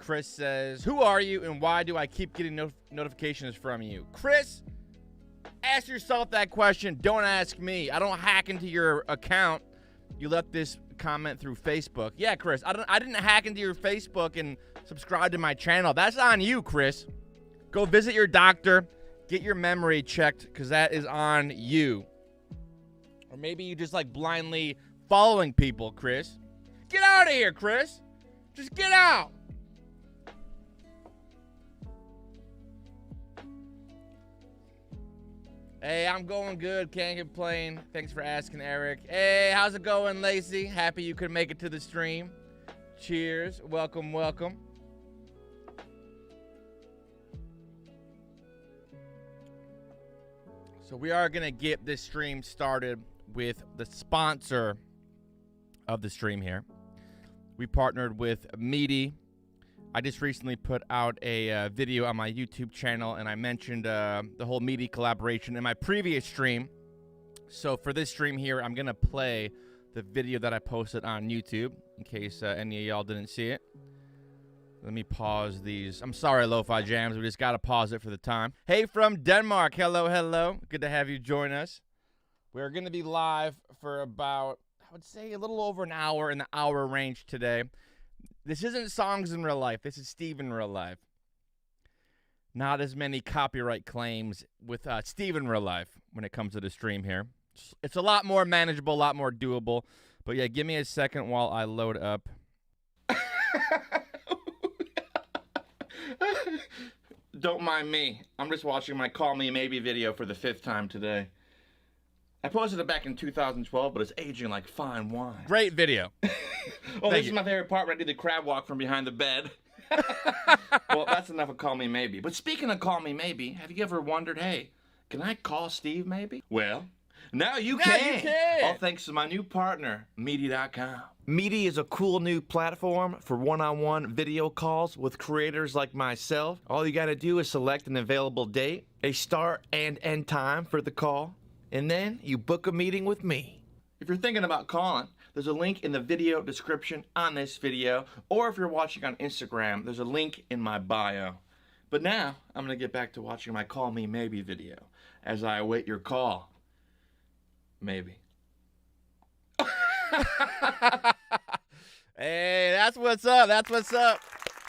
Chris says, who are you and why do I keep getting notifications from you? Chris, ask yourself that question. Don't ask me. I don't hack into your account. You left this comment through Facebook. Yeah, Chris, I didn't hack into your Facebook and subscribe to my channel. That's on you, Chris. Go visit your doctor. Get your memory checked because that is on you. Or maybe you just like blindly following people, Chris. Get out of here, Chris. Just get out. Hey, I'm going good. Can't complain. Thanks for asking, Eric. Hey, how's it going, Lacey? Happy you could make it to the stream. Cheers. Welcome, welcome. So we are going to get this stream started with the sponsor of the stream here. We partnered with Meaty. I just recently put out a video on my YouTube channel, and I mentioned the whole Meaty collaboration in my previous stream. So for this stream here, I'm going to play the video that I posted on YouTube in case any of y'all didn't see it. Let me pause these. I'm sorry, Lo-Fi Jams. We just got to pause it for the time. Hey, from Denmark. Hello, hello. Good to have you join us. We're going to be live for about, I would say, a little over an hour in the hour range today. This isn't Songs in Real Life. This is Steve in Real Life. Not as many copyright claims with Steve in Real Life when it comes to the stream here. It's a lot more manageable, a lot more doable. But yeah, give me a second while I load up. Don't mind me. I'm just watching my Call Me Maybe video for the 5th time today. I posted it back in 2012, but it's aging like fine wine. Great video. Oh, this is my favorite part when I do the crab walk from behind the bed. Well, that's enough of Call Me Maybe. But speaking of Call Me Maybe, have you ever wondered, hey, can I call Steve maybe? Well, now you can. All thanks to my new partner, Meaty.com. Meaty is a cool new platform for one-on-one video calls with creators like myself. All you gotta do is select an available date, a start and end time for the call, and then you book a meeting with me. If you're thinking about calling, there's a link in the video description on this video, or if you're watching on Instagram, there's a link in my bio. But now, I'm gonna get back to watching my Call Me Maybe video as I await your call. Maybe. Hey, that's what's up. That's what's up.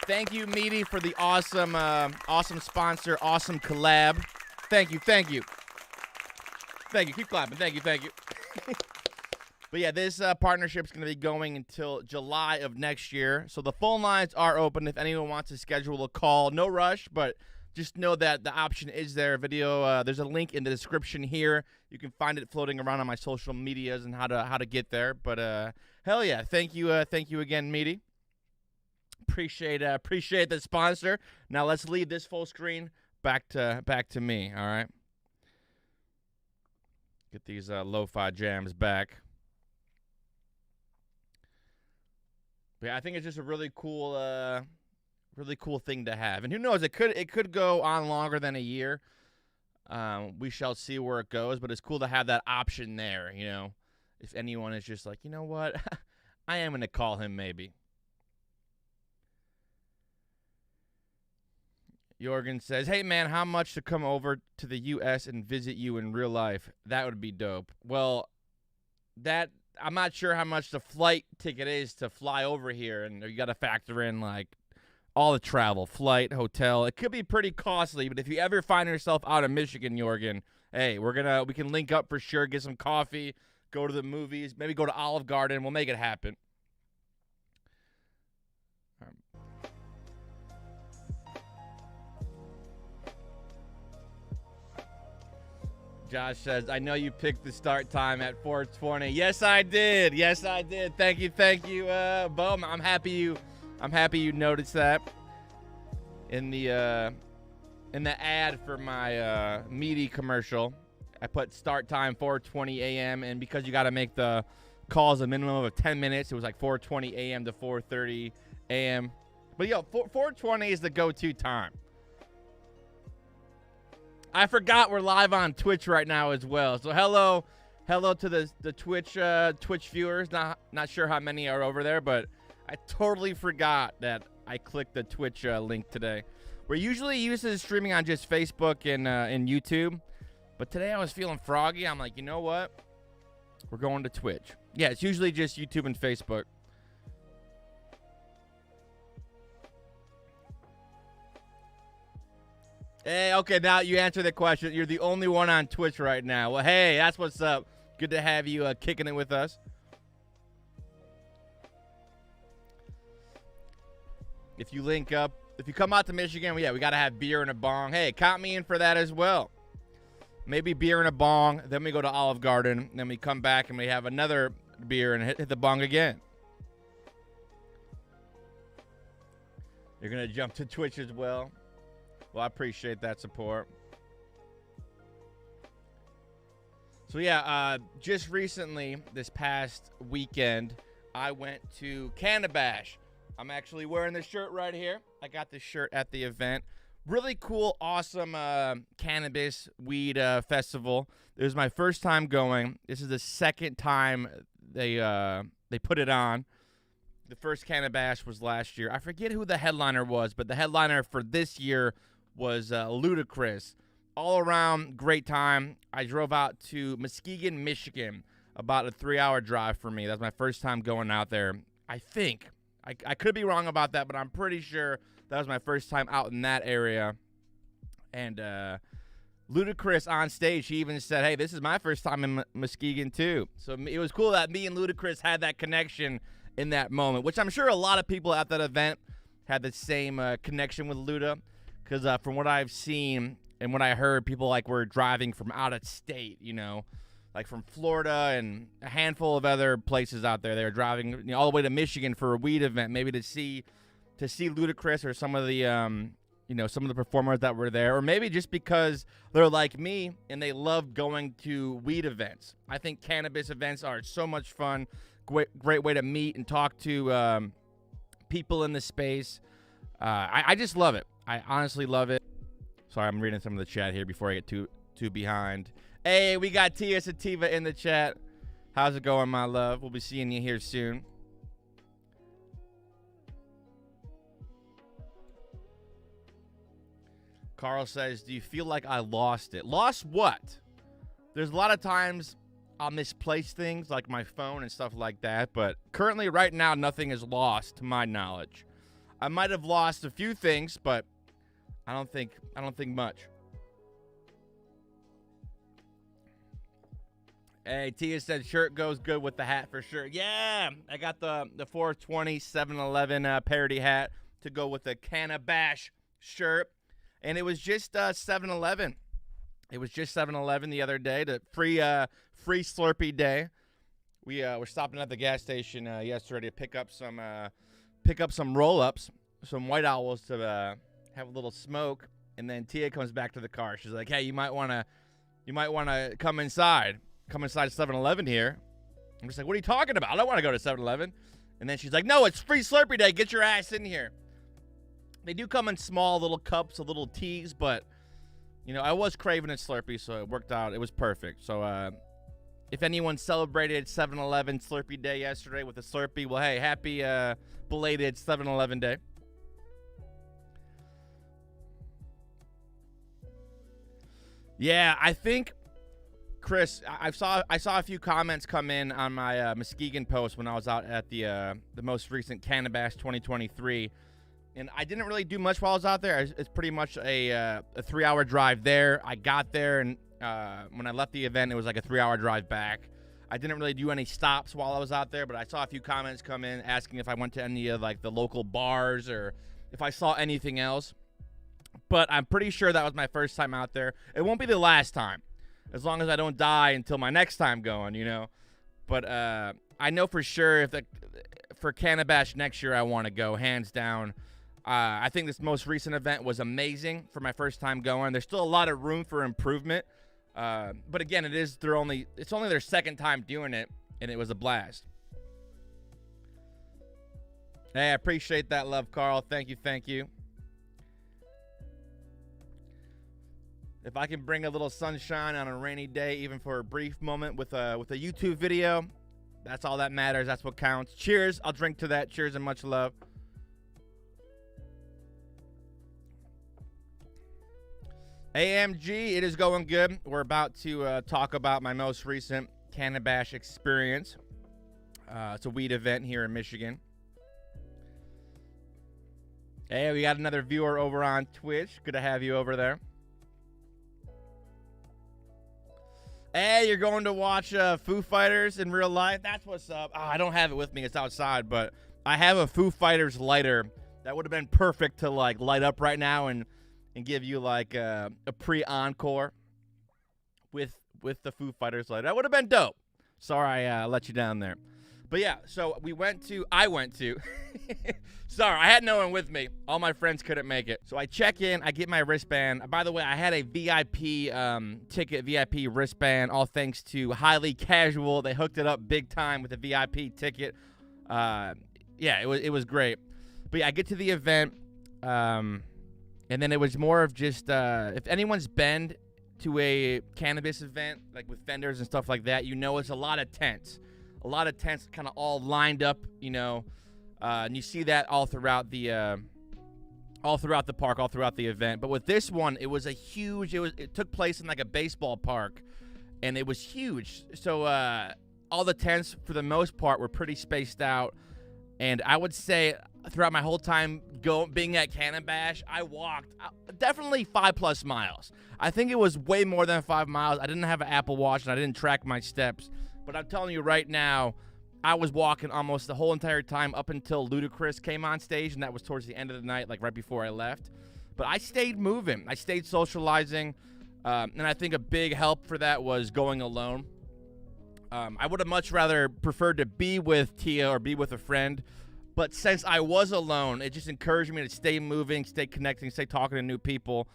Thank you, Meaty, for the awesome, awesome sponsor, awesome collab. Thank you, thank you. Thank you. Keep clapping. Thank you, thank you. But yeah, this partnership is going to be going until July of next year. So the phone lines are open if anyone wants to schedule a call. No rush, but just know that the option is there. There's a link in the description here. You can find it floating around on my social medias and how to get there. But hell yeah, thank you again, Meaty. Appreciate the sponsor. Now let's leave this full screen back to me. All right. Get these lo-fi jams back. But yeah, I think it's just a really cool thing to have. And who knows, it could go on longer than a year. We shall see where it goes, but it's cool to have that option there, you know. If anyone is just like, you know what, I am going to call him maybe. Jorgen says, hey, man, how much to come over to the U.S. and visit you in real life? That would be dope. Well, I'm not sure how much the flight ticket is to fly over here, and you got to factor in, like, all the travel, flight, hotel. It could be pretty costly, but if you ever find yourself out of Michigan, Jorgen, hey, we can link up for sure, get some coffee, go to the movies, maybe go to Olive Garden. We'll make it happen. Josh says, I know you picked the start time at 4:20. Yes, I did. Yes, I did. Thank you, Bo. I'm happy you noticed that in the ad for my Meaty commercial. I put start time 4:20 a.m. and because you got to make the calls a minimum of 10 minutes, it was like 4:20 a.m. to 4:30 a.m. But yo, 4:20 is the go-to time. I forgot we're live on Twitch right now as well. So hello to the Twitch viewers. Not sure how many are over there, but I totally forgot that I clicked the Twitch link today. We're usually used to streaming on just Facebook and YouTube, but today I was feeling froggy. I'm like, you know what? We're going to Twitch. Yeah, it's usually just YouTube and Facebook. Hey, okay, now you answer the question. You're the only one on Twitch right now. Well, hey, that's what's up. Good to have you kicking it with us. If you link up, if you come out to Michigan, yeah, we got to have beer and a bong. Hey, count me in for that as well. Maybe beer and a bong, then we go to Olive Garden, then we come back and we have another beer and hit the bong again. You're going to jump to Twitch as well. Well, I appreciate that support. So, yeah, just recently, this past weekend, I went to Canabash. I'm actually wearing this shirt right here. I got this shirt at the event. Really cool, awesome cannabis weed festival. It was my first time going. This is the second time they put it on. The first Canabash was last year. I forget who the headliner was, but the headliner for this year was Ludacris. All around, great time. I drove out to Muskegon, Michigan, about a 3-hour drive for me. That's my first time going out there. I think. I could be wrong about that, but I'm pretty sure that was my first time out in that area. And Ludacris on stage, he even said, hey, this is my first time in Muskegon too. So it was cool that me and Ludacris had that connection in that moment, which I'm sure a lot of people at that event had the same connection with Luda. Because from what I've seen and what I heard, people like were driving from out of state, you know, like from Florida and a handful of other places out there. They were driving all the way to Michigan for a weed event, maybe to see Ludacris or some of the some of the performers that were there, or maybe just because they're like me and they love going to weed events. I think cannabis events are so much fun. Great way to meet and talk to people in the space. I just love it. I honestly love it. Sorry, I'm reading some of the chat here before I get too behind. Hey, we got Tia Sativa in the chat. How's it going, my love? We'll be seeing you here soon. Carl says, do you feel like I lost it? Lost what? There's a lot of times I'll misplace things like my phone and stuff like that, but currently right now nothing is lost to my knowledge. I might have lost a few things, but I don't think much. Hey, Tia said shirt goes good with the hat for sure. Yeah, I got the 420 7-Eleven parody hat to go with the Canabash shirt. And it was just 7-Eleven. It was just 7-Eleven the other day, the free Slurpee day. We were stopping at the gas station yesterday to pick up some roll-ups, some White Owls to have a little smoke. And then Tia comes back to the car. She's like, "Hey, you might want to come inside. Come inside 7-Eleven here." I'm just like, "What are you talking about? I don't want to go to 7-Eleven." And then she's like, "No, it's free Slurpee day. Get your ass in here." They do come in small little cups, little teas, but, I was craving a Slurpee, so it worked out. It was perfect. So, if anyone celebrated 7-Eleven Slurpee Day yesterday with a Slurpee, well, hey, happy belated 7-Eleven Day. Yeah, I think, Chris, I saw a few comments come in on my Muskegon post when I was out at the most recent Canabash 2023. And I didn't really do much while I was out there. It's pretty much a 3-hour drive there. I got there, and when I left the event, it was like a 3-hour drive back. I didn't really do any stops while I was out there, but I saw a few comments come in asking if I went to any of like the local bars or if I saw anything else. But I'm pretty sure that was my first time out there. It won't be the last time, as long as I don't die until my next time going, But I know for sure for Canabash next year, I want to go, hands down. I think this most recent event was amazing for my first time going. There's still a lot of room for improvement. But again, it's only their second time doing it, and it was a blast. Hey, I appreciate that love, Carl. Thank you. If I can bring a little sunshine on a rainy day, even for a brief moment with a YouTube video, That's all that matters. That's what counts. Cheers. I'll drink to that. Cheers and much love. AMG, it is going good. We're about to talk about my most recent Cannabash experience. It's a weed event here in Michigan. Hey, we got another viewer over on Twitch. Good to have you over there. Hey, you're going to watch Foo Fighters in real life? That's what's up. Oh, I don't have it with me. It's outside, but I have a Foo Fighters lighter that would have been perfect to like light up right now and give you like a pre-encore with the Foo Fighters lighter. That would have been dope. Sorry I let you down there. But yeah, so I went to, sorry, I had no one with me. All my friends couldn't make it. So I check in, I get my wristband. By the way, I had a VIP ticket, VIP wristband, all thanks to Highly Casual. They hooked it up big time with a VIP ticket. Yeah, it was great. But yeah, I get to the event, and then it was more of just, if anyone's been to a cannabis event, like with vendors and stuff like that, you know it's a lot of tents. A lot of tents kind of all lined up, you know, and you see that all throughout the park, all throughout the event. But with this one, it was it took place in like a baseball park, and it was huge. So all the tents, for the most part, were pretty spaced out. And I would say throughout my whole time being at Cannabash, I walked definitely 5+ miles. I think it was way more than 5 miles. I didn't have an Apple Watch, and I didn't track my steps. But I'm telling you right now, I was walking almost the whole entire time up until Ludacris came on stage, and that was towards the end of the night, like right before I left. But I stayed moving. I stayed socializing, and I think a big help for that was going alone. I would have much rather preferred to be with Tia or be with a friend, but since I was alone, it just encouraged me to stay moving, stay connecting, stay talking to new people.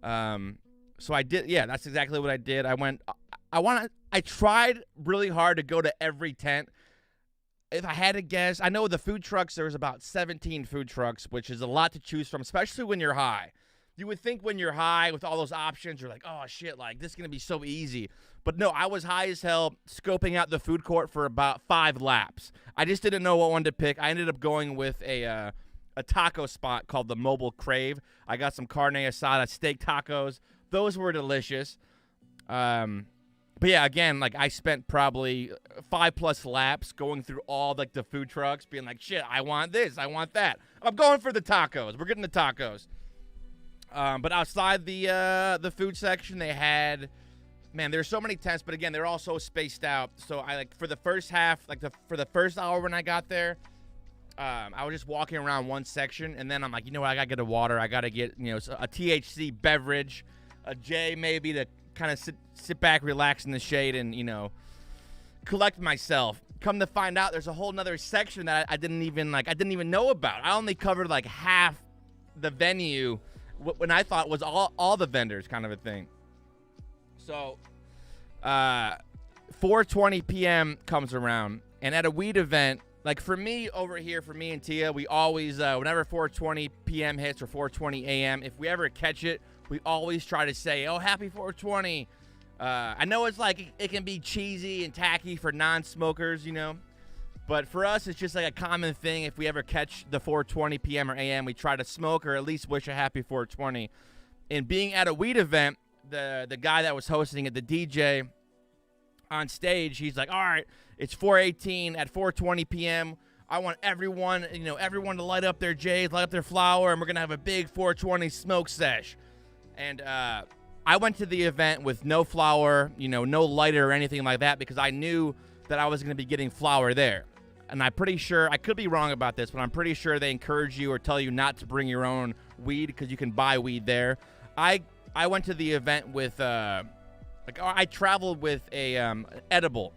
So I did, yeah, that's exactly what I did. I tried really hard to go to every tent. If I had to guess, I know the food trucks, there was about 17 food trucks, which is a lot to choose from, especially when you're high. You would think when you're high with all those options, you're like, oh shit, like this is going to be so easy. But no, I was high as hell, scoping out the food court for about 5 laps. I just didn't know what one to pick. I ended up going with a taco spot called the Mobile Crave. I got some carne asada steak tacos. Those were delicious. But yeah, again, like I spent probably 5+ laps going through all like the food trucks, being like, shit, I want this, I want that. I'm going for the tacos. We're getting the tacos. But outside the food section, they had, man, there's so many tents, but again, they're all so spaced out. So I like for the first half, like for the first hour when I got there, I was just walking around one section, and then I'm like, you know what, I gotta get a water, I gotta get, you know, a THC beverage, a J maybe to kind of sit back, relax in the shade, and, you know, collect myself. Come to find out, there's a whole nother section that I didn't even know about. I only covered like half the venue when I thought was all the vendors, kind of a thing. So 4:20 p.m. comes around, and at a weed event, like for me over here, for me and Tia, we always whenever 4:20 p.m. hits or 4:20 a.m., if we ever catch it, we always try to say, oh, happy 420. I know it's like it can be cheesy and tacky for non-smokers, you know, but for us, it's just like a common thing. If we ever catch the 4:20 p.m. or a.m., we try to smoke or at least wish a happy 420. And being at a weed event, the guy that was hosting it, the DJ on stage, he's like, all right, it's 4:18 at 4:20 p.m. I want everyone to light up their J's, light up their flower, and we're going to have a big 420 smoke sesh. And I went to the event with no flower, you know, no lighter or anything like that, because I knew that I was going to be getting flower there. And I'm pretty sure, I could be wrong about this, but I'm pretty sure they encourage you or tell you not to bring your own weed because you can buy weed there. I went to the event with, I traveled with edibles,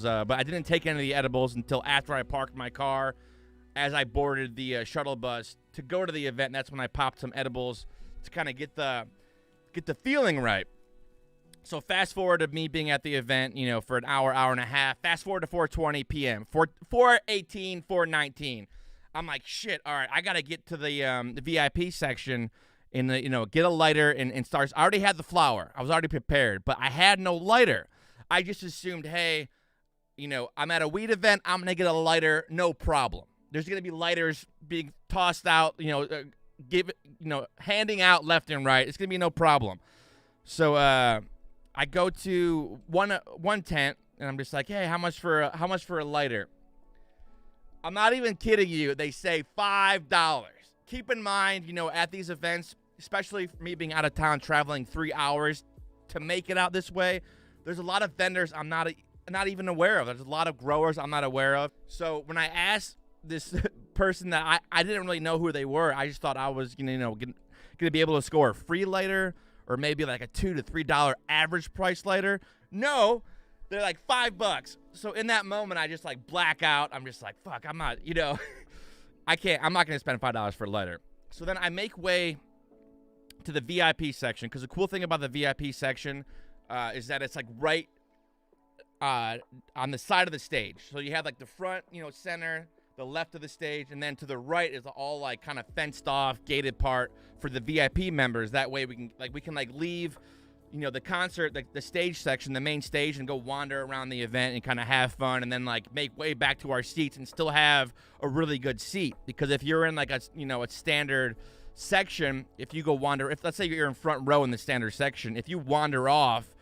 but I didn't take any of the edibles until after I parked my car as I boarded the shuttle bus to go to the event. And that's when I popped some edibles to kind of get the feeling right. So fast forward to me being at the event, you know, for an hour and a half. Fast forward to 4:20 p.m. 4:18, 4:19. I'm like, shit, all right, I got to get to the VIP section and, you know, get a lighter and start. I already had the flower. I was already prepared, but I had no lighter. I just assumed, hey, I'm at a weed event, I'm going to get a lighter, no problem. There's going to be lighters being tossed out, handing out left and right. It's going to be no problem. So I go to one tent, and I'm just like, hey, how much for a lighter? I'm not even kidding you. They say $5. Keep in mind, at these events, especially for me being out of town, traveling 3 hours to make it out this way, there's a lot of vendors I'm not even aware of. There's a lot of growers I'm not aware of. So when I asked this person that I didn't really know who they were, I just thought I was gonna be able to score a free lighter or maybe like a $2 to $3 average price lighter. No, they're like $5. So in that moment, I just like black out. I'm just like, fuck, I'm not, I'm not gonna spend $5 for a lighter. So then I make way to the VIP section, because the cool thing about the VIP section is that it's like right on the side of the stage. So you have like the front, center, the left of the stage, and then to the right is all like kind of fenced off, gated part for the VIP members. That way we can leave, the concert, the stage section, the main stage, and go wander around the event and kind of have fun, and then like make way back to our seats and still have a really good seat. Because if you're in like a standard section, if you go wander, let's say you're in front row in the standard section, if you wander off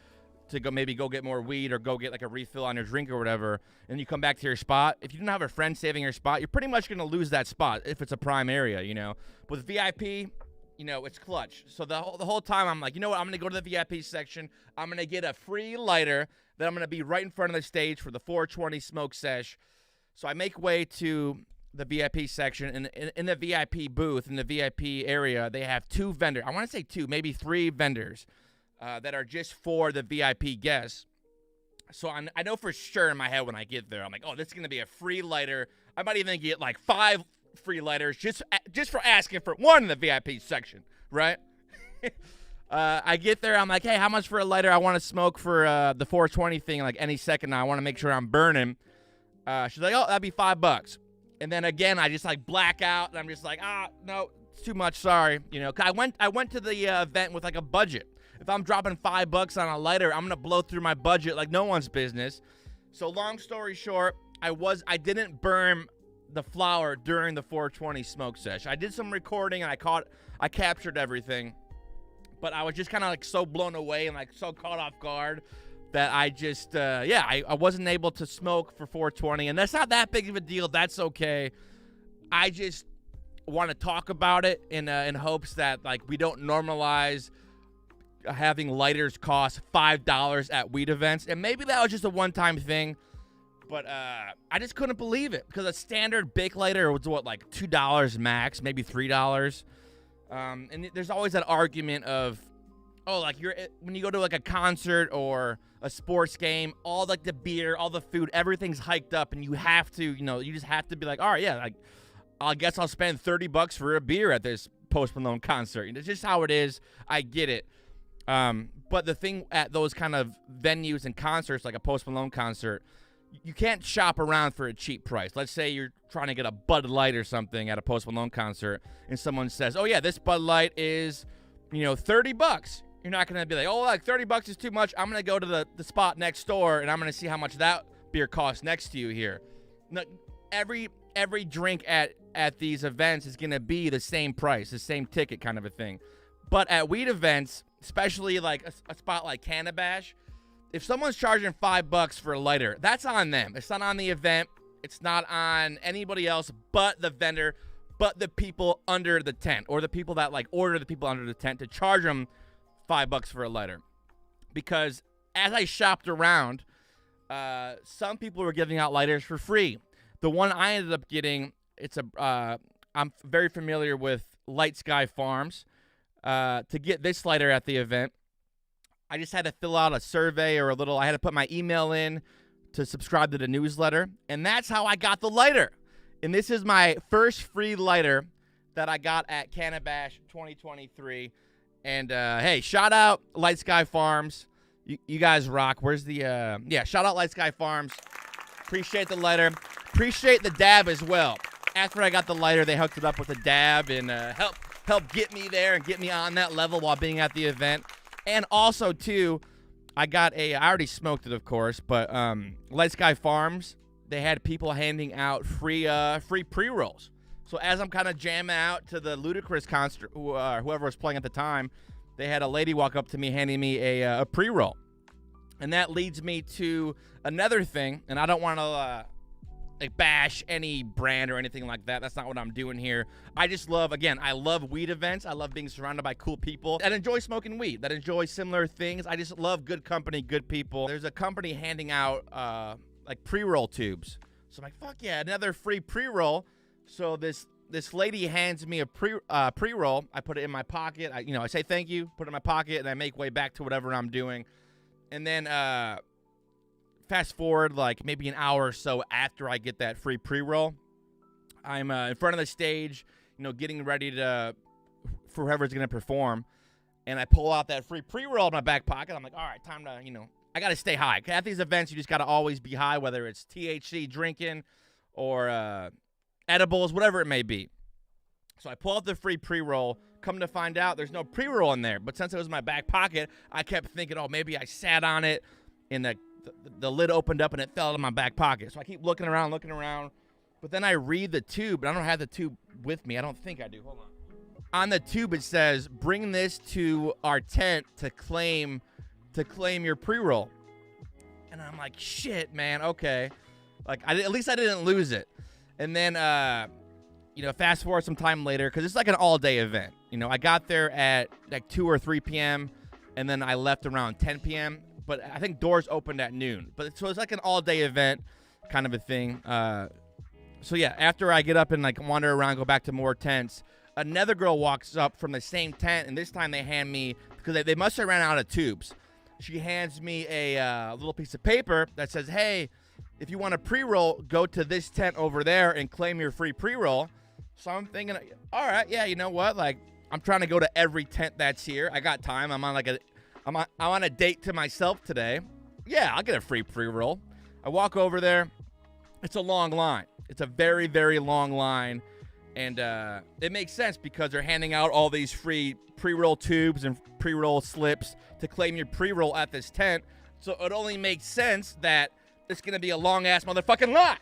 to go get more weed or go get like a refill on your drink or whatever, and you come back to your spot, if you don't have a friend saving your spot, you're pretty much going to lose that spot if it's a prime area, With VIP, it's clutch. So the whole time I'm like, I'm going to go to the VIP section. I'm going to get a free lighter. Then I'm going to be right in front of the stage for the 420 smoke sesh. So I make way to the VIP section, and in the VIP booth, in the VIP area, they have two vendors. I want to say two, maybe three vendors that are just for the VIP guests. So I know for sure in my head when I get there, I'm like, oh, this is going to be a free lighter. I might even get like 5 free lighters just for asking for one in the VIP section, right? I get there, I'm like, hey, how much for a lighter? I want to smoke for the 420 thing like any second now. I want to make sure I'm burning. She's like, oh, that'd be $5. And then again, I just like black out, and I'm just like, no, it's too much. Sorry, 'cause I went to the event with like a budget. If I'm dropping $5 on a lighter, I'm gonna blow through my budget like no one's business. So long story short, I didn't burn the flower during the 420 smoke sesh. I did some recording and I captured everything, but I was just kind of like so blown away and like so caught off guard that I just, I wasn't able to smoke for 420, and that's not that big of a deal. That's okay. I just want to talk about it in hopes that like we don't normalize having lighters cost $5 at weed events, and maybe that was just a one-time thing, but I just couldn't believe it, because a standard Bic lighter was like $2 max, maybe $3, and there's always that argument of, oh, like when you go to like a concert or a sports game, all like the beer, all the food, everything's hiked up, and you have to, you just have to be like, all right, yeah, like I guess I'll spend $30 for a beer at this Post Malone concert. It's just how it is. I get it. But the thing at those kind of venues and concerts, like a Post Malone concert, you can't shop around for a cheap price. Let's say you're trying to get a Bud Light or something at a Post Malone concert, and someone says, oh yeah, this Bud Light is, $30. You're not going to be like, oh, like $30 is too much. I'm going to go to the spot next door, and I'm going to see how much that beer costs next to you here. No, every drink at these events is going to be the same price, the same ticket kind of a thing. But at weed events, especially like a spot like Canabash, if someone's charging $5 for a lighter, that's on them. It's not on the event. It's not on anybody else but the vendor, but the people under the tent, or the people that like order the people under the tent to charge them $5 for a lighter. Because as I shopped around, some people were giving out lighters for free. The one I ended up getting, I'm very familiar with Light Sky Farms. To get this lighter at the event, I just had to fill out a survey I had to put my email in to subscribe to the newsletter, and that's how I got the lighter. And this is my first free lighter that I got at Canabash 2023. And hey, shout out Light Sky Farms. You guys rock. Where's the shout out Light Sky Farms. Appreciate the lighter. Appreciate the dab as well. After I got the lighter, they hooked it up with a dab and help get me there and get me on that level while being at the event. And also, too, I already smoked it, of course, but Light Sky Farms, they had people handing out free pre-rolls. So as I'm kind of jamming out to the Ludacris concert, whoever was playing at the time, they had a lady walk up to me handing me a pre-roll. And that leads me to another thing, and I don't want to like bash any brand or anything like that. That's not what I'm doing here. I just love, again, I love weed events. I love being surrounded by cool people that enjoy smoking weed, that enjoy similar things. I just love good company, good people. There's a company handing out like pre-roll tubes. So I'm like, fuck yeah, another free pre-roll. So this lady hands me a pre-roll. I put it in my pocket. I say thank you, put it in my pocket, and I make way back to whatever I'm doing. And then fast forward like maybe an hour or so after I get that free pre-roll, I'm in front of the stage, getting ready for whoever's going to perform. And I pull out that free pre-roll in my back pocket. I'm like, all right, time to, I got to stay high. At these events, you just got to always be high, whether it's THC drinking or edibles, whatever it may be. So I pull out the free pre-roll. Come to find out, there's no pre-roll in there. But since it was in my back pocket, I kept thinking, oh, maybe I sat on it and the lid opened up and it fell out of my back pocket. So I keep looking around. But then I read the tube, but I don't have the tube with me. I don't think I do. Hold on. On the tube, it says, bring this to our tent to claim your pre-roll. And I'm like, shit, man, okay. Like, at least I didn't lose it. And then, fast forward some time later, because it's like an all-day event. I got there at like 2 or 3 p.m., and then I left around 10 p.m., but I think doors opened at noon. So it's like an all-day event kind of a thing. So yeah, after I get up and like wander around, go back to more tents, another girl walks up from the same tent, and this time they hand me, because they must have ran out of tubes. She hands me a little piece of paper that says, hey, if you want a pre-roll, go to this tent over there and claim your free pre-roll. So I'm thinking, all right, yeah, you know what? Like, I'm trying to go to every tent that's here. I got time. I'm on a date to myself today. Yeah, I'll get a free pre-roll. I walk over there. It's a long line. It's a very, very long line. And it makes sense because they're handing out all these free pre-roll tubes and pre-roll slips to claim your pre-roll at this tent. So it only makes sense that it's going to be a long-ass motherfucking line.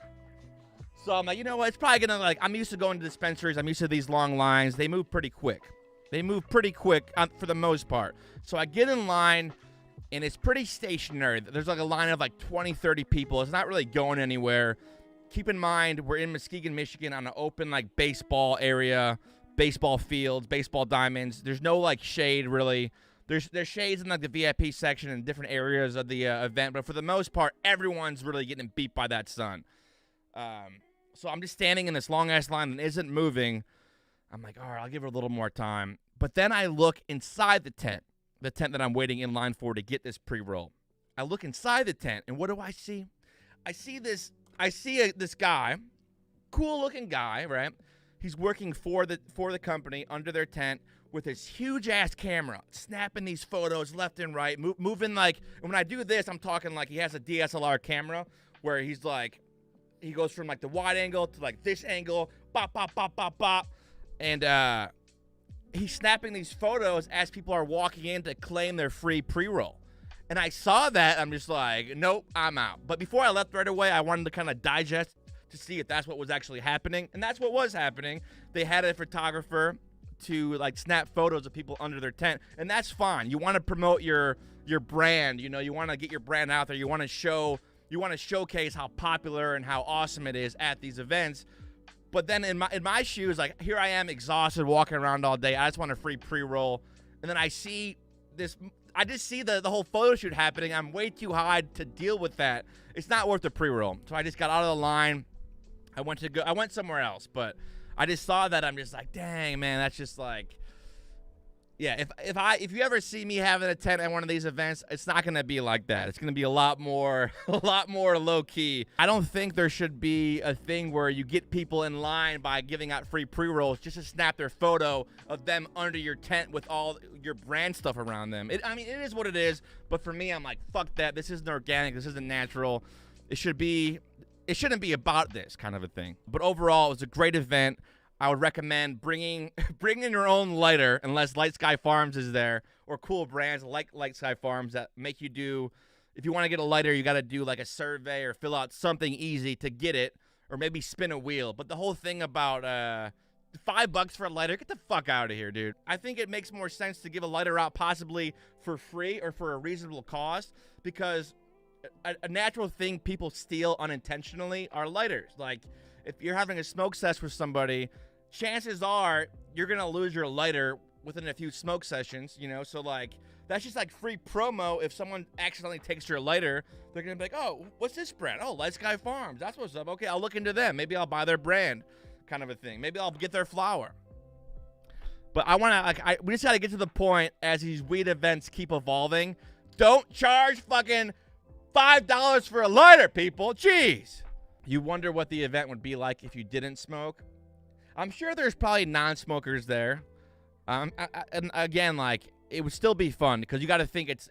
So I'm like, you know what? It's probably going to, I'm used to going to dispensaries. I'm used to these long lines. They move pretty quick. For the most part. So I get in line, and it's pretty stationary. There's like a line of like 20, 30 people. It's not really going anywhere. Keep in mind, we're in Muskegon, Michigan on an open like baseball area, baseball fields, baseball diamonds. There's no like shade really. There's shades in like the VIP section and different areas of the event, but for the most part, everyone's really getting beat by that sun. So I'm just standing in this long-ass line that isn't moving. I'm like, all right, I'll give it a little more time. But then I look inside the tent that I'm waiting in line for to get this pre-roll. I look inside the tent, and what do I see? I see this guy, cool-looking guy, right? He's working for the company under their tent with this huge-ass camera, snapping these photos left and right, moving like, and when I do this, I'm talking like he has a DSLR camera where he's like, he goes from like the wide angle to like this angle, bop, bop, bop, bop, bop. And he's snapping these photos as people are walking in to claim their free pre-roll. And I saw that, I'm just like, nope, I'm out. But before I left right away, I wanted to kind of digest to see if that's what was actually happening. And that's what was happening. They had a photographer to like snap photos of people under their tent. And that's fine. You want to promote your brand, you want to get your brand out there. You want to showcase how popular and how awesome it is at these events. But then in my shoes, like here I am exhausted walking around all day. I just want a free pre-roll. And then I just see the whole photo shoot happening. I'm way too high to deal with that. It's not worth the pre-roll. So I just got out of the line. I went somewhere else, but I just saw that. I'm just like, dang, man, that's just like, yeah, if you ever see me having a tent at one of these events, it's not going to be like that. It's going to be a lot more low key. I don't think there should be a thing where you get people in line by giving out free pre-rolls just to snap their photo of them under your tent with all your brand stuff around them. It is what it is, but for me, I'm like, fuck that. This isn't organic. This isn't natural. It shouldn't be about this kind of a thing. But overall, it was a great event. I would recommend bringing your own lighter, unless Light Sky Farms is there, or cool brands like Light Sky Farms that make you do. If you want to get a lighter, you got to do like a survey or fill out something easy to get it, or maybe spin a wheel. But the whole thing about $5 for a lighter, get the fuck out of here, dude. I think it makes more sense to give a lighter out possibly for free or for a reasonable cost, because a natural thing people steal unintentionally are lighters. Like, if you're having a smoke sesh with somebody, chances are you're going to lose your lighter within a few smoke sessions, you know? So, like, that's just like free promo. If someone accidentally takes your lighter, they're going to be like, oh, what's this brand? Oh, Light Sky Farms. That's what's up. Okay, I'll look into them. Maybe I'll buy their brand, kind of a thing. Maybe I'll get their flower. But I want to, like, we just got to get to the point as these weed events keep evolving. Don't charge fucking $5 for a lighter, people. Jeez. You wonder what the event would be like if you didn't smoke. I'm sure there's probably non-smokers there. And again, like, it would still be fun, because you got to think it's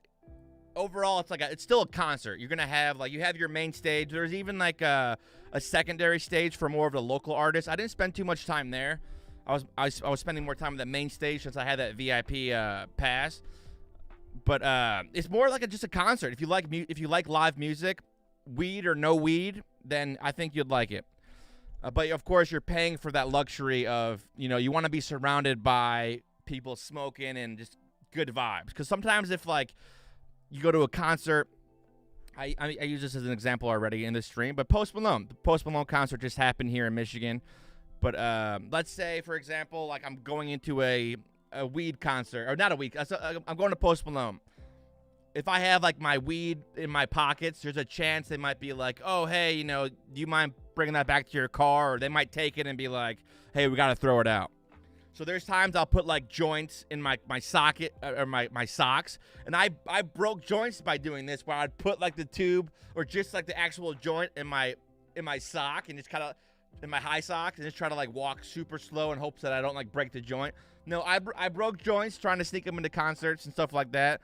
overall, it's still a concert. You're going to have, like, you have your main stage. There's even like a secondary stage for more of the local artists. I didn't spend too much time there. I was spending more time at the main stage since I had that VIP pass. But it's more like just a concert. If you like live music, weed or no weed, then I think you'd like it. But of course, you're paying for that luxury of, you know, you want to be surrounded by people smoking and just good vibes. Because sometimes if, like, you go to a concert, I use this as an example already in this stream, but the Post Malone concert just happened here in Michigan. But let's say, for example, like, I'm going into a weed concert, or not a weed, I'm going to Post Malone. If I have, like, my weed in my pockets, there's a chance they might be like, oh, hey, you know, do you mind bringing that back to your car? Or they might take it and be like, hey, we got to throw it out. So there's times I'll put, like, joints in my socket, or my socks. And I broke joints by doing this, where I'd put, like, the tube or just, like, the actual joint in my sock, and just kind of in my high socks, and just try to, like, walk super slow in hopes that I don't, like, break the joint. No, I broke joints trying to sneak them into concerts and stuff like that.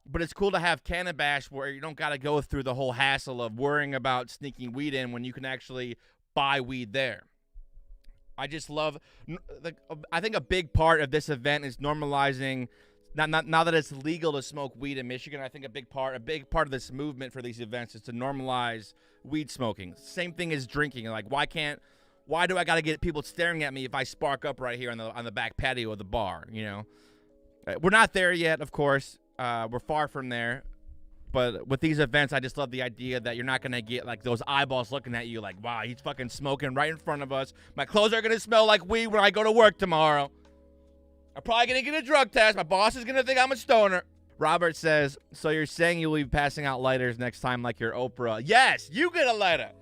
But it's cool to have Cannabash where you don't got to go through the whole hassle of worrying about sneaking weed in when you can actually buy weed there. I just love, I think a big part of this event is normalizing, now that it's legal to smoke weed in Michigan, I think a big part of this movement for these events is to normalize weed smoking. Same thing as drinking. Like, why do I got to get people staring at me if I spark up right here on the back patio of the bar, you know? We're not there yet, of course. We're far from there. But with these events, I just love the idea that you're not going to get, like, those eyeballs looking at you like, wow, he's fucking smoking right in front of us. My clothes are going to smell like weed when I go to work tomorrow. I'm probably going to get a drug test. My boss is going to think I'm a stoner. Robert says, so you're saying you'll be passing out lighters next time like you're Oprah? Yes, you get a lighter.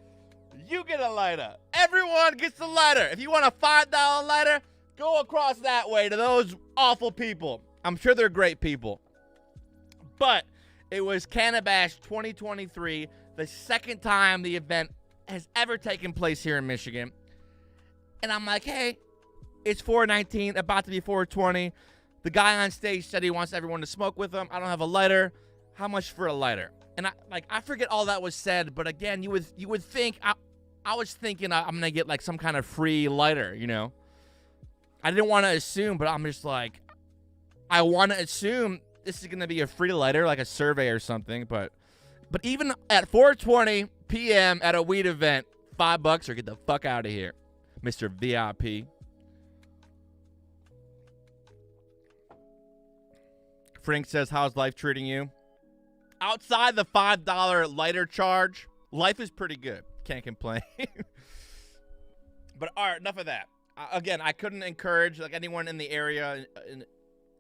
You get a lighter. Everyone gets a lighter. If you want a $5 lighter, go across that way to those awful people. I'm sure they're great people. But it was Cannabash 2023, the second time the event has ever taken place here in Michigan. And I'm like, hey, it's 419, about to be 420. The guy on stage said he wants everyone to smoke with him. I don't have a lighter. How much for a lighter? And I forget all that was said, but again, you would think, I was thinking I'm going to get, like, some kind of free lighter, you know? I didn't want to assume, but I'm just like, I want to assume this is going to be a free lighter, like a survey or something. But even at 4:20 p.m. at a weed event, $5 or get the fuck out of here, Mr. VIP. Frank says, how's life treating you? Outside the $5 lighter charge, life is pretty good. Can't complain. But all right, enough of that. Again, I couldn't encourage, like, anyone in the area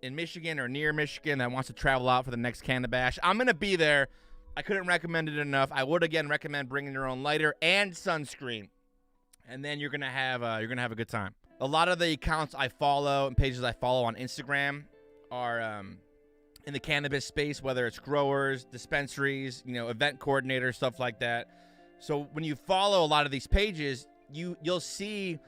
in Michigan or near Michigan that wants to travel out for the next Cannabash. I'm going to be there. I couldn't recommend it enough. I would, again, recommend bringing your own lighter and sunscreen. And then you're going to have a good time. A lot of the accounts I follow and pages I follow on Instagram are in the cannabis space, whether it's growers, dispensaries, you know, event coordinators, stuff like that. So when you follow a lot of these pages, you'll see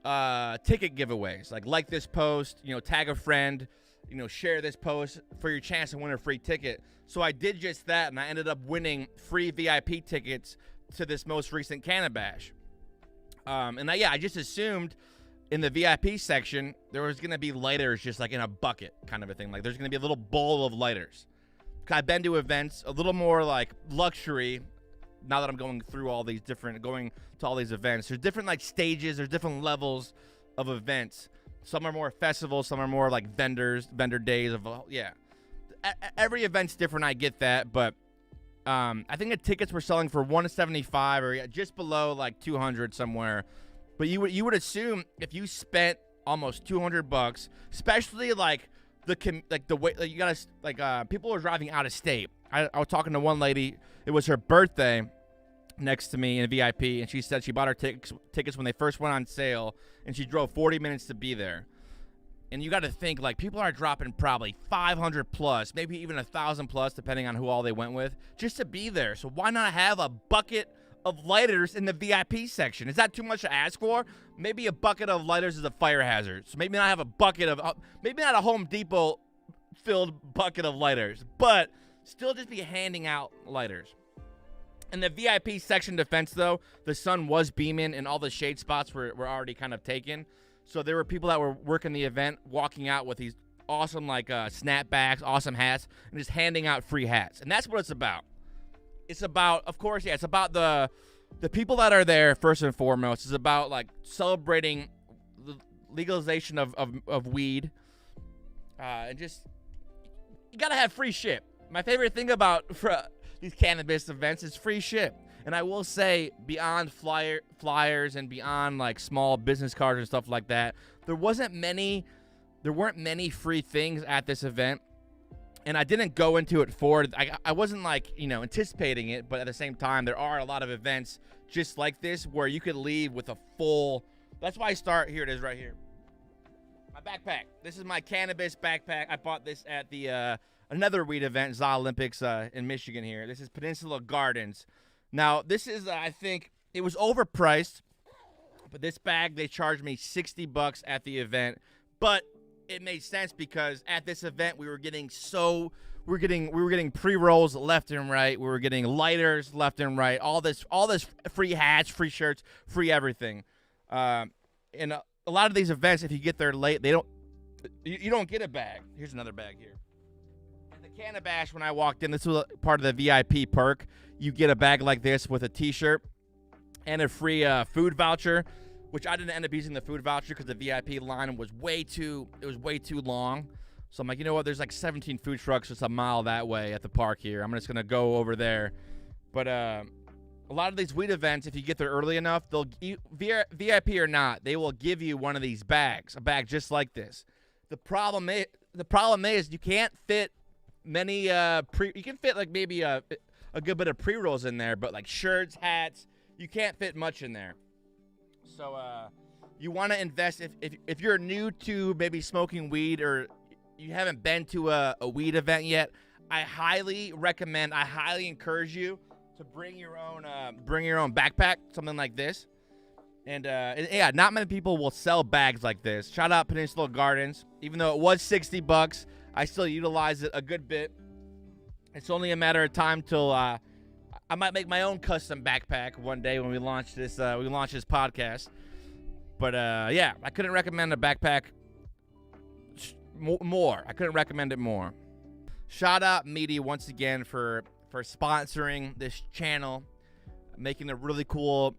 ticket giveaways. Like this post, you know, tag a friend, you know, share this post for your chance to win a free ticket. So I did just that, and I ended up winning free VIP tickets to this most recent Cannabash. I just assumed, in the VIP section, there was going to be lighters just like in a bucket kind of a thing. Like there's going to be a little bowl of lighters. I've been to events a little more like luxury. Now that I'm going through all these different, going to all these events, there's different like stages, there's different levels of events. Some are more festivals, some are more like vendor days of, yeah. Every event's different, I get that, but I think the tickets were selling for $175 or just below like $200 somewhere. But you would assume if you spent almost $200, especially like the way like you gotta like people are driving out of state. I was talking to one lady. It was her birthday next to me in a VIP, and she said she bought her tickets when they first went on sale, and she drove 40 minutes to be there. And you got to think, like, people are dropping probably 500 plus, maybe even 1,000 plus, depending on who all they went with, just to be there. So why not have a bucket of lighters in the VIP section? Is that too much to ask for? Maybe a bucket of lighters is a fire hazard. So maybe not have a bucket of, maybe not a Home Depot filled bucket of lighters, but still just be handing out lighters. In the VIP section defense, though, the sun was beaming and all the shade spots were already kind of taken. So there were people that were working the event walking out with these awesome like snapbacks, awesome hats, and just handing out free hats. And that's what it's about. It's about, of course, yeah, it's about the people that are there first and foremost. It's about like celebrating the legalization of weed. And just, you got to have free shit. My favorite thing about these cannabis events is free shit. And I will say, beyond flyers and beyond like small business cards and stuff like that, there weren't many free things at this event. And I didn't go into it I wasn't like, anticipating it, but at the same time, there are a lot of events just like this where you could leave with a full, that's why I start, here it is right here. My backpack. This is my cannabis backpack. I bought this at the, another weed event, ZA Olympics in Michigan here. This is Peninsula Gardens. Now, this is, I think, it was overpriced, but this bag, they charged me $60 at the event, but it made sense because at this event, we were getting pre-rolls left and right, we were getting lighters left and right, all this free hats, free shirts, free everything. And a lot of these events, if you get there late, you don't get a bag. Here's another bag here. Cannabash, when I walked in, this was part of the VIP perk. You get a bag like this with a t-shirt and a free food voucher, which I didn't end up using the food voucher because the VIP line was way too long. So I'm like, you know what, there's like 17 food trucks just a mile that way at the park here. I'm just gonna go over there. But a lot of these weed events, if you get there early enough, they'll VIP or not, they will give you one of these bags, a bag just like this. The problem is you can't fit many you can fit like maybe a good bit of pre-rolls in there, but like shirts, hats, you can't fit much in there. So you want to invest if you're new to maybe smoking weed or you haven't been to a weed event yet. I highly encourage you to bring your own backpack, something like this. And yeah, not many people will sell bags like this. Shout out Peninsula Gardens. Even though it was $60, I still utilize it a good bit. It's only a matter of time till I might make my own custom backpack one day when we launch this podcast. But yeah, I couldn't recommend a backpack more. I couldn't recommend it more. Shout out Meaty once again for sponsoring this channel, making a really cool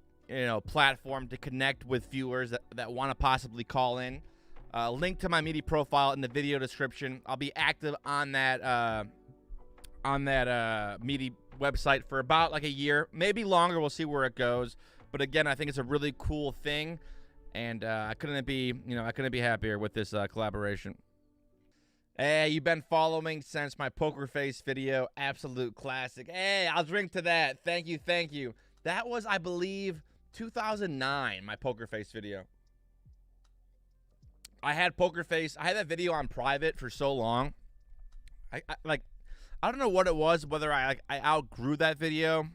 platform to connect with viewers that want to possibly call in. Link to my Meaty profile in the video description. I'll be active on that Meaty website for about like a year, maybe longer. We'll see where it goes. But again, I think it's a really cool thing, and I couldn't be happier with this collaboration. Hey, you've been following since my poker face video, absolute classic. Hey, I'll drink to that. Thank you. That was, I believe, 2009, my poker face video. I had poker face. I had that video on private for so long. I don't know what it was, whether I outgrew that video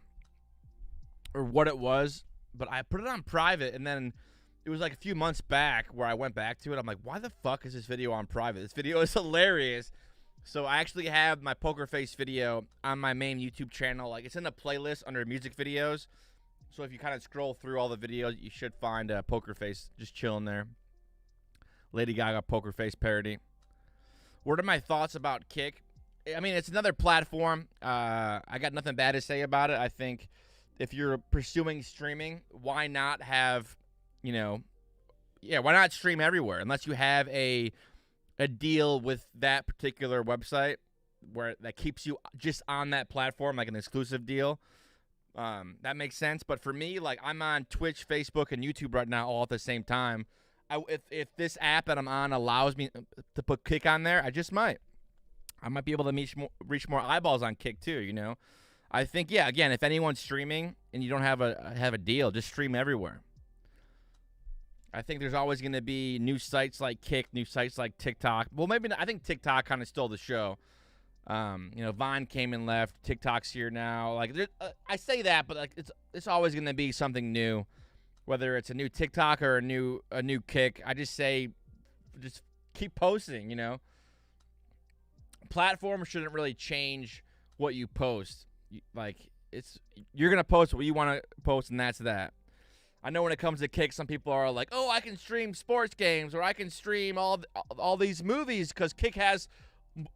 or what it was, but I put it on private, and then it was like a few months back where I went back to it. I'm like, why the fuck is this video on private? This video is hilarious. So I actually have my poker face video on my main YouTube channel. Like, it's in a playlist under music videos. So if you kind of scroll through all the videos, you should find poker face just chilling there. Lady Gaga Poker Face parody. What are my thoughts about Kick? I mean, it's another platform. I got nothing bad to say about it. I think if you're pursuing streaming, why not have, why not stream everywhere? Unless you have a deal with that particular website that keeps you just on that platform, like an exclusive deal. That makes sense. But for me, like, I'm on Twitch, Facebook, and YouTube right now all at the same time. If this app that I'm on allows me to put Kick on there, I might be able to reach more eyeballs on Kick too. I think, again, if anyone's streaming and you don't have a deal, just stream everywhere. I think there's always going to be new sites like Kick, new sites like TikTok. Well, maybe not. I think TikTok kind of stole the show. Vine came and left. TikTok's here now. Like, I say that, but like it's always going to be something new. Whether it's a new TikTok or a new Kick, I just say, just keep posting. Platforms shouldn't really change what you post. You're gonna post what you want to post, and that's that. I know when it comes to Kick, some people are like, "Oh, I can stream sports games, or I can stream all these movies because Kick has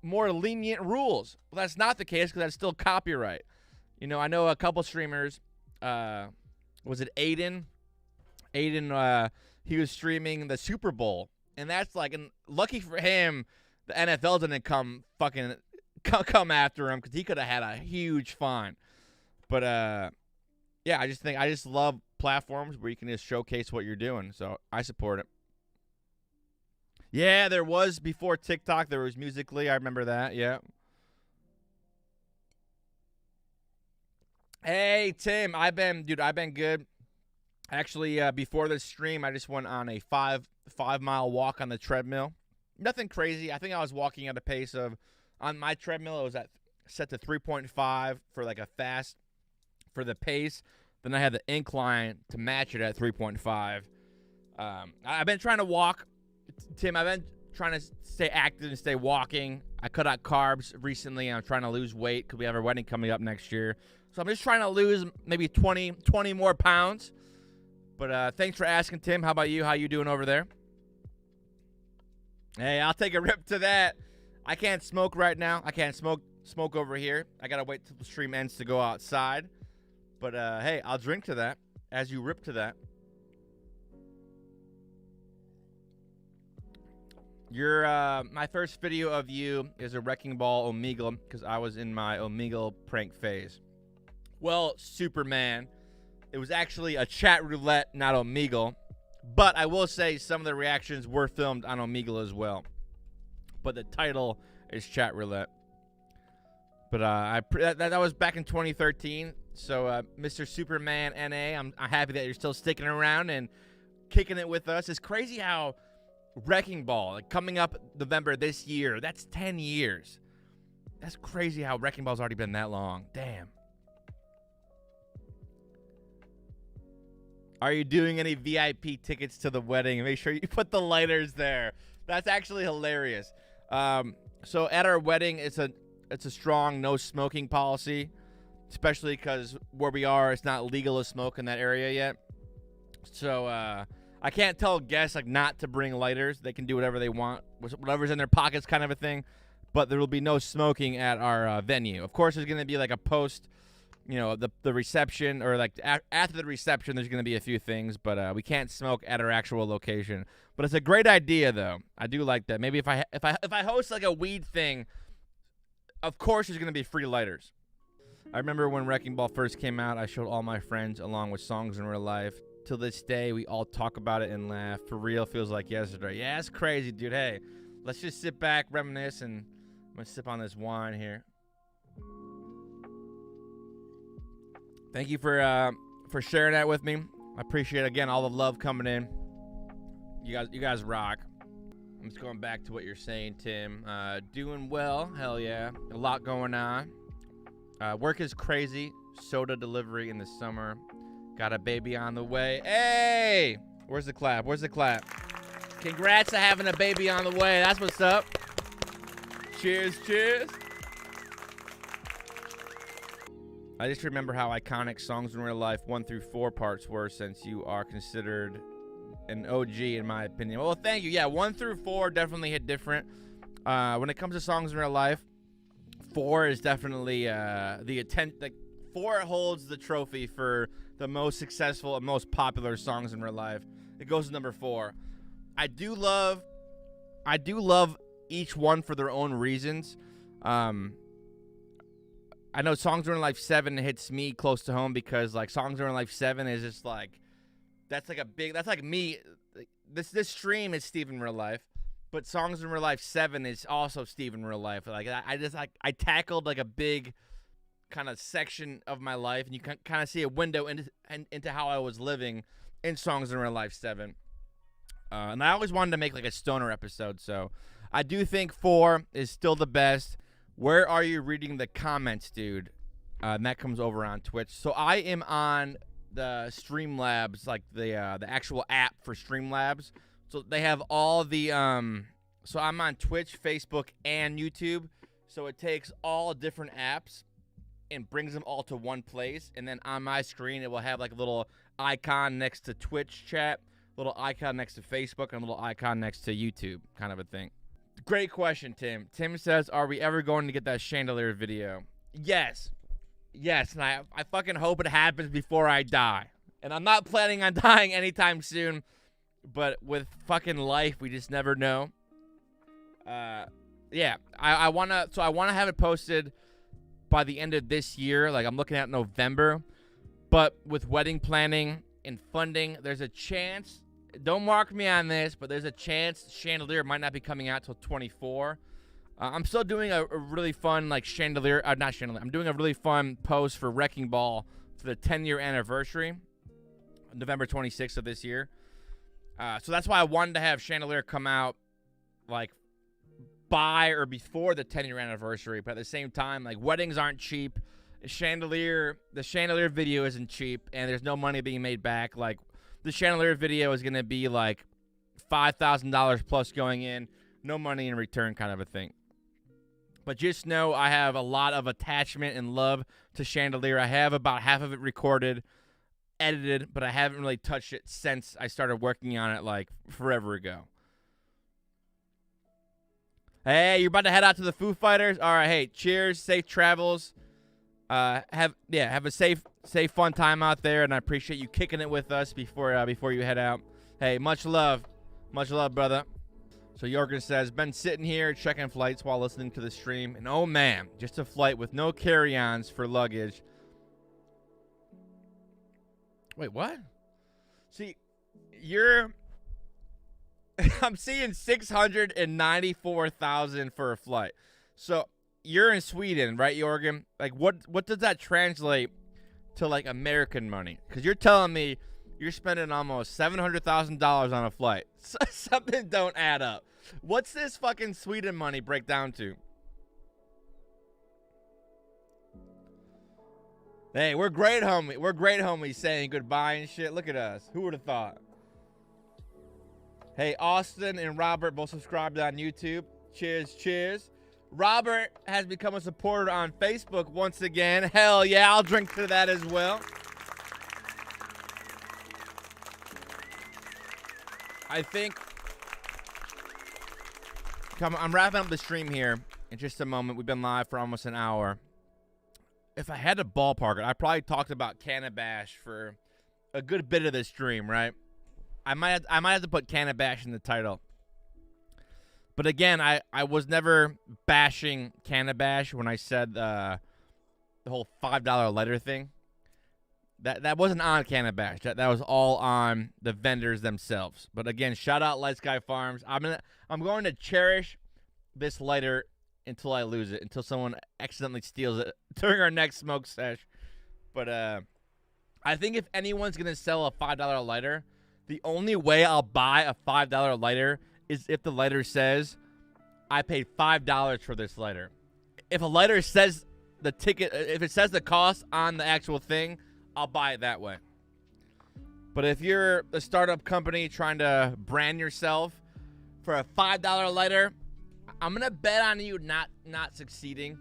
more lenient rules." Well, that's not the case because that's still copyright. I know a couple streamers. Was it Aiden? He was streaming the Super Bowl, and that's like, and lucky for him, the NFL didn't come after him because he could have had a huge fine. But I just love platforms where you can just showcase what you're doing. So I support it. Yeah, there was before TikTok. There was Musical.ly. I remember that. Yeah. Hey Tim, I've been good. Actually, before this stream, I just went on a 5-mile walk on the treadmill. Nothing crazy. I think I was walking at a pace of, on my treadmill, it was set to 3.5 for like a fast for the pace. Then I had the incline to match it at 3.5. I've been trying to walk, Tim. I've been trying to stay active and stay walking. I cut out carbs recently, and I'm trying to lose weight because we have our wedding coming up next year. So I'm just trying to lose maybe 20 more pounds. But thanks for asking, Tim. How about you? How you doing over there? Hey, I'll take a rip to that. I can't smoke right now. I can't smoke over here. I got to wait till the stream ends to go outside. But, hey, I'll drink to that as you rip to that. My first video of you is a Wrecking Ball Omegle because I was in my Omegle prank phase. Well, Superman, it was actually a chat roulette, not Omegle. But I will say some of the reactions were filmed on Omegle as well. But the title is chat roulette. But that was back in 2013. So Mr. Superman NA, I'm happy that you're still sticking around and kicking it with us. It's crazy how Wrecking Ball, like, coming up November this year, that's 10 years. That's crazy how Wrecking Ball's already been that long. Damn. Are you doing any VIP tickets to the wedding? Make sure you put the lighters there. That's actually hilarious. So at our wedding, it's a strong no smoking policy, especially because where we are, it's not legal to smoke in that area yet. So I can't tell guests like not to bring lighters. They can do whatever they want, whatever's in their pockets, kind of a thing. But there will be no smoking at our venue. Of course, there's going to be like a post. The reception, or like after the reception, there's going to be a few things, but we can't smoke at our actual location. But it's a great idea, though. I do like that. Maybe if I host like a weed thing, of course there's going to be free lighters. I remember when Wrecking Ball first came out, I showed all my friends along with Songs in Real Life. Till this day, we all talk about it and laugh. For real, feels like yesterday. Yeah, it's crazy, dude. Hey, let's just sit back, reminisce, and I'm going to sip on this wine here. Thank you for sharing that with me. I appreciate, again, all the love coming in. You guys rock. I'm just going back to what you're saying, Tim. Doing well, hell yeah. A lot going on. Work is crazy. Soda delivery in the summer. Got a baby on the way. Hey! Where's the clap? Congrats to having a baby on the way. That's what's up. Cheers. I just remember how iconic Songs in Real Life 1 through 4 parts were, since you are considered an OG in my opinion. Well, thank you. Yeah, 1 through 4 definitely hit different. When it comes to songs in real life, 4 is definitely the attempt. Like 4 holds the trophy for the most successful and most popular songs in real life. It goes to number 4. I do love each one for their own reasons. I know Songs in Real Life 7 hits me close to home because like Songs in Real Life 7 is just like that's like me. This stream is Steve in real life, but Songs in Real Life 7 is also Steve in real life. Like I tackled like a big kind of section of my life, and you can kind of see a window into how I was living in Songs in Real Life 7. And I always wanted to make like a stoner episode, so I do think 4 is still the best. Where are you reading the comments, dude? And that comes over on Twitch. So I am on the Streamlabs, like the actual app for Streamlabs. So they have all the so I'm on Twitch, Facebook, and YouTube. So it takes all different apps and brings them all to one place. And then on my screen, it will have like a little icon next to Twitch chat, a little icon next to Facebook, and a little icon next to YouTube, kind of a thing. Great question, Tim. Tim says, are we ever going to get that chandelier video? Yes. Yes, and I fucking hope it happens before I die. And I'm not planning on dying anytime soon, but with fucking life, we just never know. Yeah, I want to have it posted by the end of this year. Like, I'm looking at November. But with wedding planning and funding, there's a chance. Don't mark me on this, but there's a chance Chandelier might not be coming out till 24. I'm still doing a really fun, like, Chandelier. Not Chandelier. I'm doing a really fun post for Wrecking Ball for the 10-year anniversary, November 26th of this year. So that's why I wanted to have Chandelier come out, like, by or before the 10-year anniversary. But at the same time, like, weddings aren't cheap. The Chandelier video isn't cheap, and there's no money being made back. Like, the Chandelier video is going to be like $5,000 plus going in, no money in return kind of a thing. But just know I have a lot of attachment and love to Chandelier. I have about half of it recorded, edited, but I haven't really touched it since I started working on it like forever ago. Hey, you're about to head out to the Foo Fighters? All right, hey, cheers, safe travels. Have a safe, fun time out there, and I appreciate you kicking it with us before you head out. Hey, much love, brother. So Jorgen says, been sitting here checking flights while listening to the stream, and oh man, just a flight with no carry-ons for luggage. Wait, what? See, I'm seeing 694,000 for a flight. So you're in Sweden, right, Jorgen? Like, what does that translate to, like, American money? Because you're telling me you're spending almost $700,000 on a flight. Something don't add up. What's this fucking Sweden money break down to? Hey, we're great, homie. We're great, homies, saying goodbye and shit. Look at us. Who would have thought? Hey, Austin and Robert both subscribed on YouTube. Cheers, cheers. Robert has become a supporter on Facebook once again. Hell yeah, I'll drink to that as well. I think I'm wrapping up the stream here in just a moment. We've been live for almost an hour. If I had to ballpark it, I probably talked about Canabash for a good bit of this stream, right? I might have to put Canabash in the title. But again, I was never bashing Canabash when I said the whole $5 lighter thing. That wasn't on Canabash. That was all on the vendors themselves. But again, shout out Light Sky Farms. I'm going to cherish this lighter until I lose it, until someone accidentally steals it during our next smoke sesh. But I think if anyone's gonna sell a $5 lighter, the only way I'll buy a $5 lighter is if the lighter says, I paid $5 for this lighter. If a lighter says the ticket, if it says the cost on the actual thing, I'll buy it that way. But if you're a startup company trying to brand yourself for a $5 lighter, I'm going to bet on you not succeeding.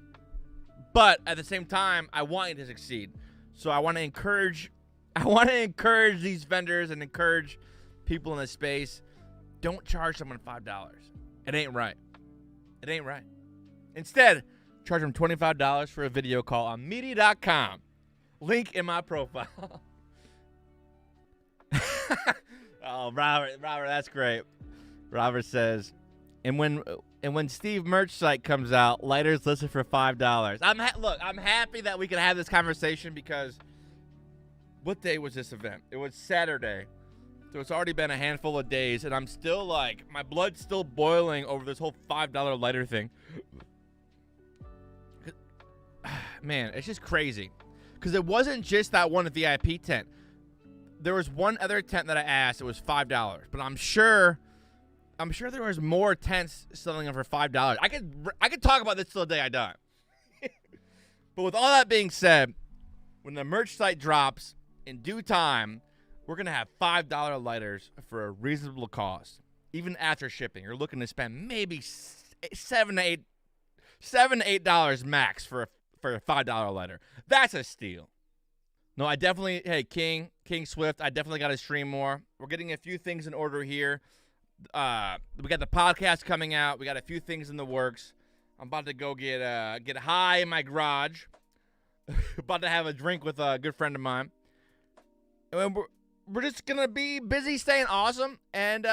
But at the same time, I want you to succeed. So I want to encourage these vendors and encourage people in the space, don't charge someone $5. It ain't right. It ain't right. Instead, charge them $25 for a video call on media.com. Link in my profile. Oh, Robert, that's great. Robert says, and when Steve merch site comes out, lighters listed for $5. I'm happy that we can have this conversation because what day was this event? It was Saturday. So it's already been a handful of days, and I'm still like, my blood's still boiling over this whole $5 lighter thing. Man, it's just crazy. Because it wasn't just that one VIP tent. There was one other tent that I asked. It was $5. But I'm sure there was more tents selling them for $5. I could talk about this till the day I die. But with all that being said, when the merch site drops in due time, we're going to have $5 lighters for a reasonable cost. Even after shipping, you're looking to spend maybe $7 to $8 max for a $5 lighter. That's a steal. No, I definitely, hey, King Swift, I definitely got to stream more. We're getting a few things in order here. We got the podcast coming out. We got a few things in the works. I'm about to go get high in my garage. About to have a drink with a good friend of mine. And we're just going to be busy staying awesome. And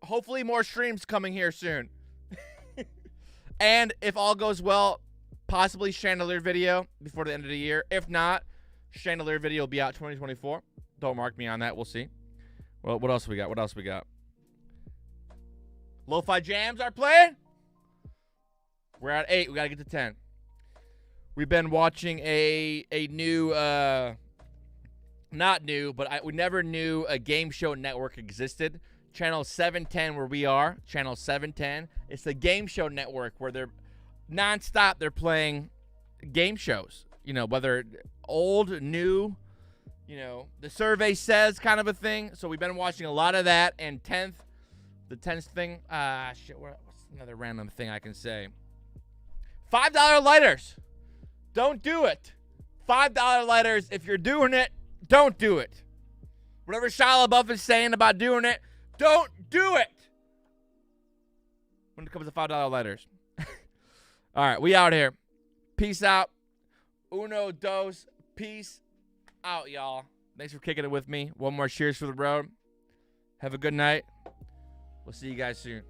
hopefully more streams coming here soon. And if all goes well, possibly Chandelier video before the end of the year. If not, Chandelier video will be out 2024. Don't mark me on that. We'll see. Well, what else we got? Lo-Fi Jams are playing. We're at 8. We got to get to 10. We've been watching a new, not new, but we never knew a game show network existed. Channel 710, where we are. Channel 710. It's the game show network where they're nonstop. They're playing game shows. You know, whether old, new, you know, the survey says kind of a thing. So we've been watching a lot of that. And 10th, the 10th thing, what's another random thing I can say? $5 lighters. Don't do it. $5 lighters. If you're doing it, don't do it. Whatever Shia LaBeouf is saying about doing it, don't do it. When it comes to $5 lighters. All right, we out here. Peace out. Uno, dos. Peace out, y'all. Thanks for kicking it with me. One more cheers for the road. Have a good night. We'll see you guys soon.